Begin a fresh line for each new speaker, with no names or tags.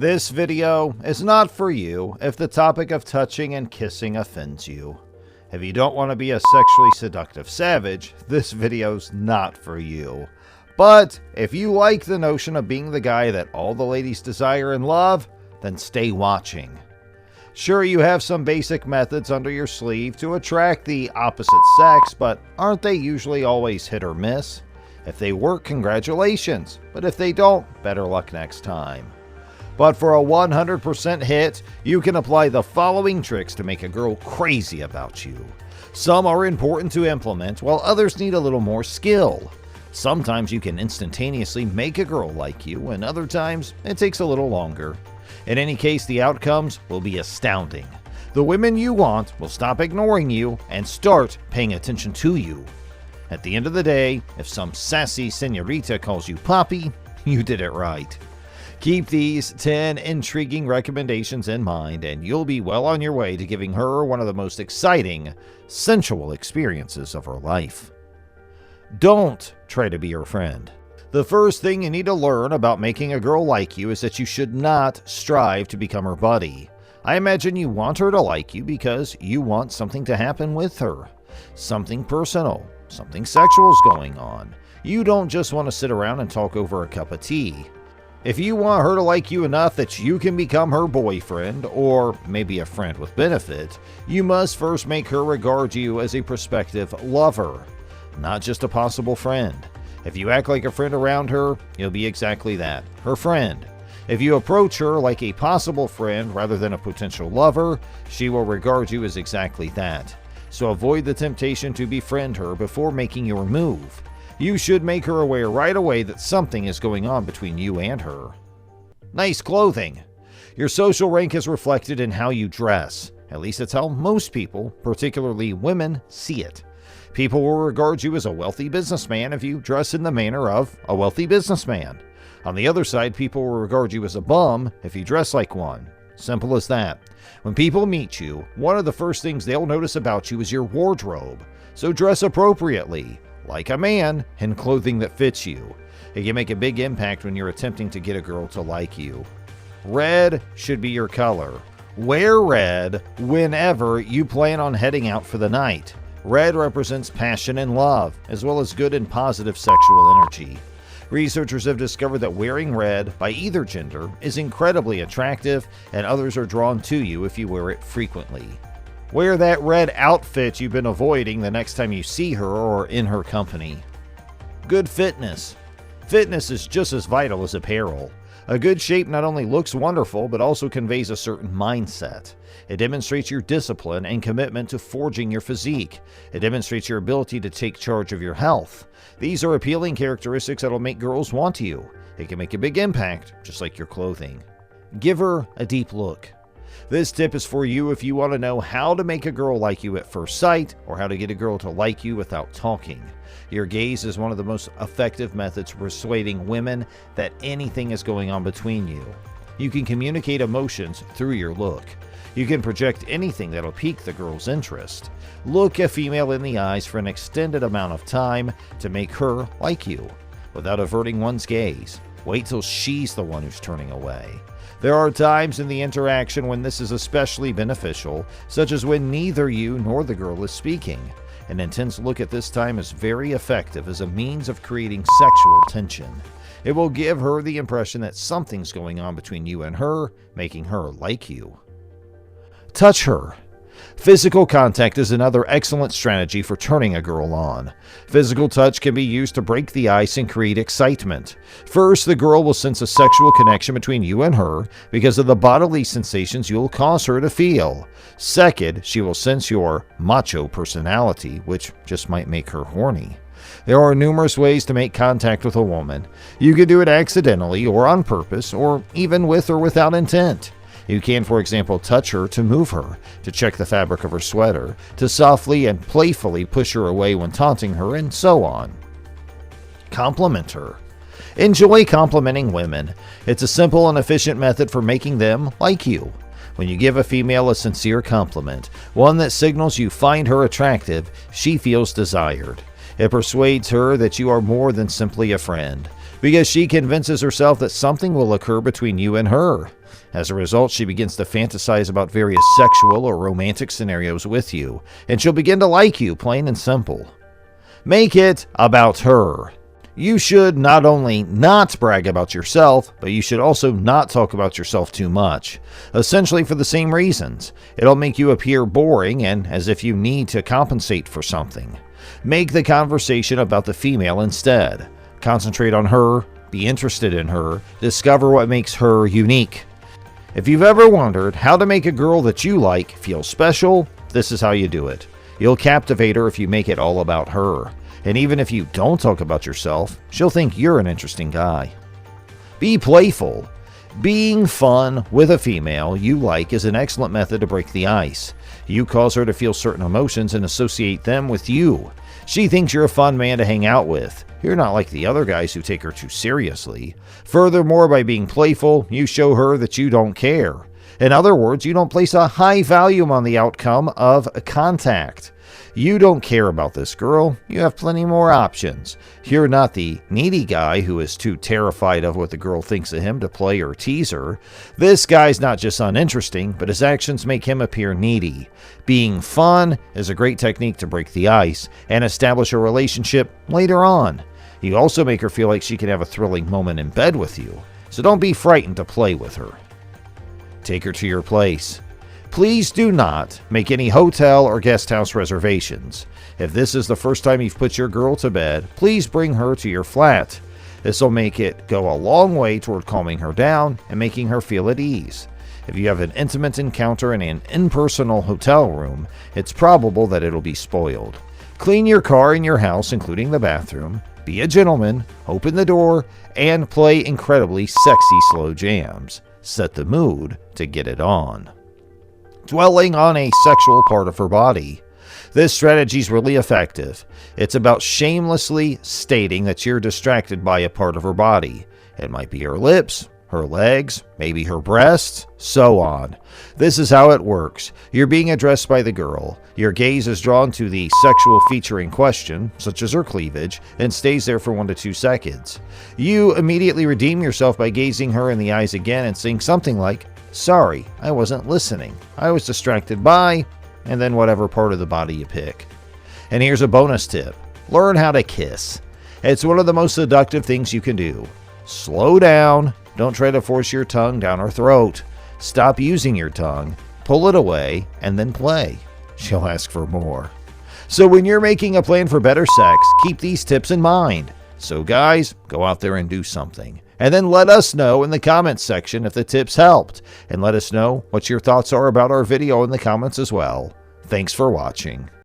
This video is not for you if the topic of touching and kissing offends you. If you don't want to be a sexually seductive savage, this video's not for you. But if you like the notion of being the guy that all the ladies desire and love, then stay watching. Sure, you have some basic methods under your sleeve to attract the opposite sex, but aren't they usually always hit or miss? If they work, congratulations, but if they don't, better luck next time. But for a 100% hit, you can apply the following tricks to make a girl crazy about you. Some are important to implement, while others need a little more skill. Sometimes you can instantaneously make a girl like you, and other times it takes a little longer. In any case, the outcomes will be astounding. The women you want will stop ignoring you and start paying attention to you. At the end of the day, if some sassy senorita calls you Poppy, you did it right. Keep these 10 intriguing recommendations in mind, and you'll be well on your way to giving her one of the most exciting, sensual experiences of her life. Don't try to be her friend. The first thing you need to learn about making a girl like you is that you should not strive to become her buddy. I imagine you want her to like you because you want something to happen with her. Something personal, something sexual is going on. You don't just want to sit around and talk over a cup of tea. If you want her to like you enough that you can become her boyfriend, or maybe a friend with benefit, you must first make her regard you as a prospective lover, not just a possible friend. If you act like a friend around her, you'll be exactly that, her friend. If you approach her like a possible friend rather than a potential lover, she will regard you as exactly that. So avoid the temptation to befriend her before making your move. You should make her aware right away that something is going on between you and her. Nice clothing. Your social rank is reflected in how you dress. At least it's how most people, particularly women, see it. People will regard you as a wealthy businessman if you dress in the manner of a wealthy businessman. On the other side, people will regard you as a bum if you dress like one. Simple as that. When people meet you, one of the first things they'll notice about you is your wardrobe. So dress appropriately, like a man, in clothing that fits you. It can make a big impact when you're attempting to get a girl to like you. Red should be your color. Wear red whenever you plan on heading out for the night. Red represents passion and love, as well as good and positive sexual energy. Researchers have discovered that wearing red by either gender is incredibly attractive, and others are drawn to you if you wear it frequently. Wear that red outfit you've been avoiding the next time you see her or in her company. Good fitness. Fitness is just as vital as apparel. A good shape not only looks wonderful, but also conveys a certain mindset. It demonstrates your discipline and commitment to forging your physique. It demonstrates your ability to take charge of your health. These are appealing characteristics that'll make girls want you. It can make a big impact, just like your clothing. Give her a deep look. This tip is for you if you want to know how to make a girl like you at first sight, or how to get a girl to like you without talking. Your gaze is one of the most effective methods for persuading women that anything is going on between you. You can communicate emotions through your look. You can project anything that'll pique the girl's interest. Look a female in the eyes for an extended amount of time to make her like you, without averting one's gaze. Wait till she's the one who's turning away. There are times in the interaction when this is especially beneficial, such as when neither you nor the girl is speaking. An intense look at this time is very effective as a means of creating sexual tension. It will give her the impression that something's going on between you and her, making her like you. Touch her. Physical contact is another excellent strategy for turning a girl on. Physical touch can be used to break the ice and create excitement. First, the girl will sense a sexual connection between you and her because of the bodily sensations you'll cause her to feel. Second, she will sense your macho personality, which just might make her horny. There are numerous ways to make contact with a woman. You can do it accidentally or on purpose, or even with or without intent. You can, for example, touch her to move her, to check the fabric of her sweater, to softly and playfully push her away when taunting her, and so on. Compliment her. Enjoy complimenting women. It's a simple and efficient method for making them like you. When you give a female a sincere compliment, one that signals you find her attractive, she feels desired. It persuades her that you are more than simply a friend. because she convinces herself that something will occur between you and her. As a result, she begins to fantasize about various sexual or romantic scenarios with you, and she'll begin to like you, plain and simple. Make it about her. You should not only not brag about yourself, but you should also not talk about yourself too much. Essentially for the same reasons. It'll make you appear boring and as if you need to compensate for something. Make the conversation about the female instead. Concentrate on her, be interested in her, discover what makes her unique. If you've ever wondered how to make a girl that you like feel special, this is how you do it. You'll captivate her if you make it all about her. And even if you don't talk about yourself, she'll think you're an interesting guy. Be playful. Being fun with a female you like is an excellent method to break the ice. You cause her to feel certain emotions and associate them with you. She thinks you're a fun man to hang out with. You're not like the other guys who take her too seriously. Furthermore, by being playful, you show her that you don't care. In other words, you don't place a high value on the outcome of a contact. You don't care about this girl. You have plenty more options. You're not the needy guy who is too terrified of what the girl thinks of him to play or tease her. This guy's not just uninteresting, but his actions make him appear needy. Being fun is a great technique to break the ice and establish a relationship later on. You also make her feel like she can have a thrilling moment in bed with you, so don't be frightened to play with her. Take her to your place. Please do not make any hotel or guest house reservations. If this is the first time you've put your girl to bed, please bring her to your flat. This will make it go a long way toward calming her down and making her feel at ease. If you have an intimate encounter in an impersonal hotel room, it's probable that it'll be spoiled. Clean your car and your house, including the bathroom. Be a gentleman, open the door, and play incredibly sexy slow jams. Set the mood to get it on. Dwelling on a sexual part of her body. This strategy is really effective. It's about shamelessly stating that you're distracted by a part of her body. It might be her lips, her legs, maybe her breasts, so on. This is how it works. You're being addressed by the girl. Your gaze is drawn to the sexual feature in question, such as her cleavage, and stays there for 1 to 2 seconds. You immediately redeem yourself by gazing her in the eyes again and saying something like, "Sorry, I wasn't listening. I was distracted by," and then whatever part of the body you pick. And here's a bonus tip. Learn how to kiss. It's one of the most seductive things you can do. Slow down. Don't try to force your tongue down her throat. Stop using your tongue, pull it away, and then play. She'll ask for more. So when you're making a plan for better sex, keep these tips in mind. So guys, go out there and do something. And then let us know in the comments section if the tips helped. And let us know what your thoughts are about our video in the comments as well. Thanks for watching.